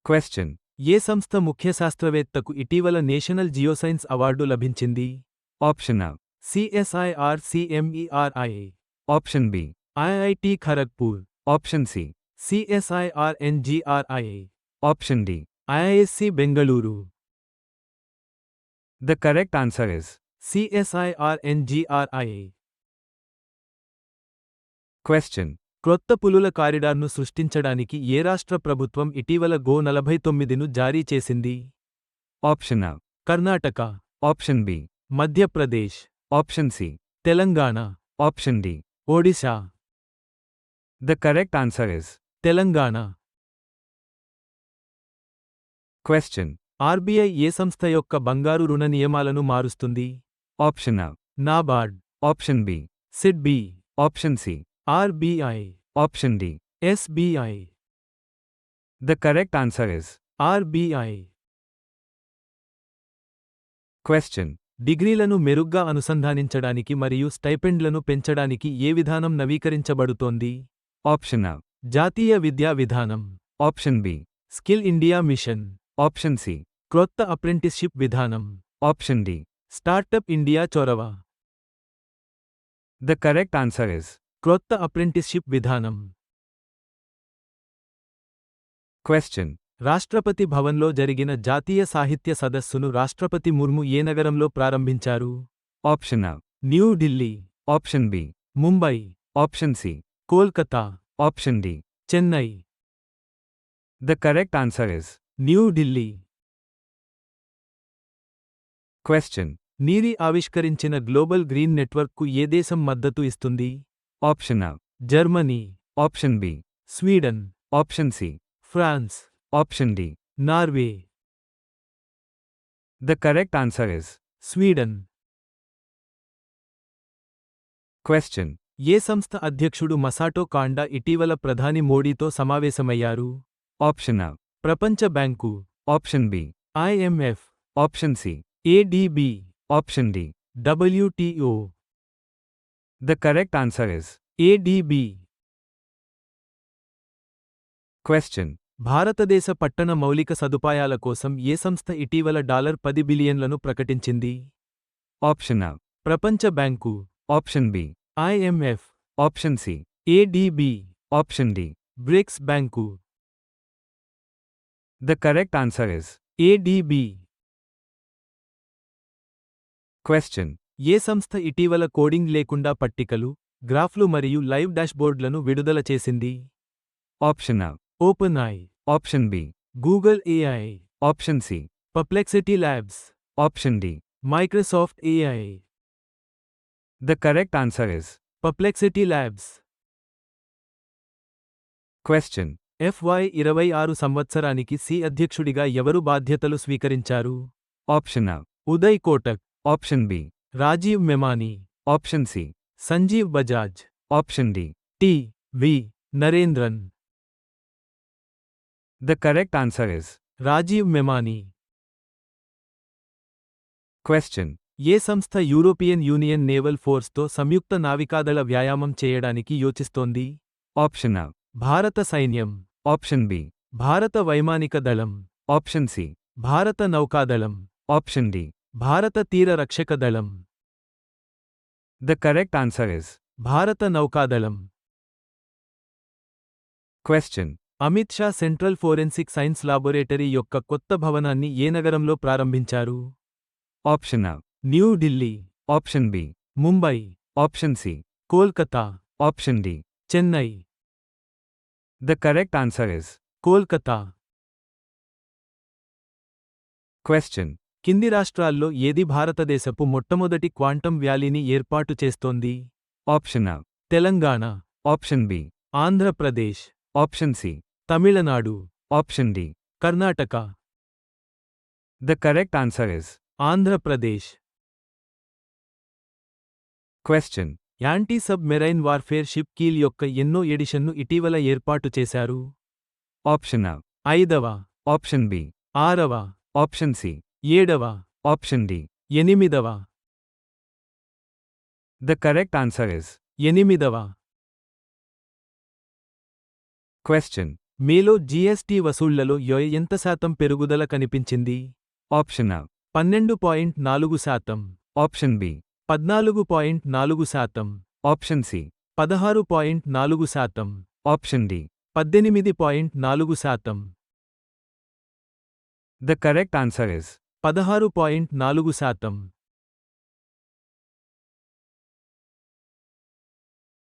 Question. ఏ సంస్థ ముఖ్య శాస్త్రవేత్తకు ఇటీవల నేషనల్ జియోసైన్స్ అవార్డు లభించింది? Option A. CSIR CMERI, Option B. IIT Kharagpur, Option C. CSIR NGRI, Option D. IISc Bengaluru. The correct answer is CSIR NGRI. Question. క్రొత్త పులుల కారిడార్ను సృష్టించడానికి ఏ రాష్ట్ర ప్రభుత్వం ఇటీవల గో 49ను జారీ చేసింది? Option A. Karnataka, Option B. Madhya Pradesh, Option C. Telangana, Option D. Odisha. The correct answer is Telangana. Question. RBI ఏ సంస్థ యొక్క బంగారు రుణ నియమాలను మారుస్తుంది? Option A. NABARD, Option B. SIDBI, Option C. RBI, Option D. SBI. The correct answer is RBI. Question. డిగ్రీలను మెరుగ్గా అనుసంధానించడానికి మరియు స్టైపెండ్లను పెంచడానికి ఏ విధానం నవీకరించబడుతోంది? Option A. జాతీయ విద్యా విధానం, Option B. Skill India mission, Option C. క్రొత్త అప్రెంటిస్షిప్ విధానం, Option D. స్టార్టప్ ఇండియా చొరవ. The correct answer is క్రొత్త అప్రెంటిస్షిప్ విధానం. Question. రాష్ట్రపతి భవన్లో జరిగిన జాతీయ సాహిత్య సదస్సును రాష్ట్రపతి ముర్ము ఏ నగరంలో ప్రారంభించారు? Option A. New Delhi, Option B. Mumbai, Option C. Kolkata, Option D. Chennai. The correct answer is New Delhi. Question. నీరి ఆవిష్కరించిన గ్లోబల్ గ్రీన్ నెట్వర్క్కు ఏ దేశం మద్దతు ఇస్తుంది? Option A. Germany, Option B. Sweden, Option C. France, Option D. Norway. The correct answer is Sweden. Question. ఏ సంస్థ అధ్యక్షుడు Masato కాండా ఇటీవల ప్రధాని మోడీతో సమావేశమయ్యారు? Option A. ప్రపంచ bank, Option B. IMF, Option C. ADB, Option D. WTO. The correct answer is ADB. Question. భారతదేశ పట్టణ మౌలిక సదుపాయాల కోసం ఏ సంస్థ ఇటీవల $10 బిలియన్లను ప్రకటించింది? Option A. ప్రపంచ bank, Option B. IMF, Option C. ADB, Option D. BRICS bank. The correct answer is ADB. Question. ఏ సంస్థ ఇటీవల కోడింగ్ లేకుండా పట్టికలు, గ్రాఫ్లు మరియు లైవ్ డాష్బోర్డ్లను విడుదల చేసింది? Option A. ఓపెన్ఐ, Option B. Google AI, Option C. Perplexity labs, Option D. Microsoft AI. The correct answer is Perplexity labs. Question. FY26 సంవత్సరానికి సి అధ్యక్షుడిగా ఎవరు బాధ్యతలు స్వీకరించారు? Option A. Uday Kotak, Option B. Rajiv మెమానీ, Option C. Sanjeev Bajaj, Option D. TV. Narendran. The correct answer is Rajiv మెమానీ. Question. ఏ సంస్థ European union naval ఫోర్స్తో సంయుక్త నావికాదళ వ్యాయామం చేయడానికి యోచిస్తోంది? Option A. భారత సైన్యం, Option B. భారత వైమానిక దళం, Option C. భారత నౌకాదళం, Option D. భారత తీర రక్షక దళం. The correct answer is భారత నౌకాదళం. Question. Amit Shah central forensic science laboratory యొక్క కొత్త భవనాన్ని ఏ నగరంలో ప్రారంభించారు? Option A. New Delhi, Option B. Mumbai, Option C. Kolkata, Option D. Chennai. The correct answer is Kolkata. Question. కింది రాష్ట్రాల్లో ఏది భారతదేశపు మొట్టమొదటి క్వాంటం వ్యాలీని ఏర్పాటు చేస్తోంది? Option A. Telangana, Option B. Andhra Pradesh, Option C. Tamil Nadu, Option D. Karnataka. The correct answer is Andhra Pradesh. Question. Anti submarine warfare ship keel యొక్క ఎన్నో ఎడిషన్ను ఇటీవల ఏర్పాటు చేశారు? Option A. 5వ, Option B. 6వ, Option C. 7వ, Option D. 8వ. The correct answer is 8వ. Question. మేలో జీఎస్టీ వసూళ్లలో ఎంత శాతం పెరుగుదల కనిపించింది? Option A. 12.4%, Option B. 14.4%, Option C. 16.4%, Option D. 18.4%. The correct answer is 16.4%.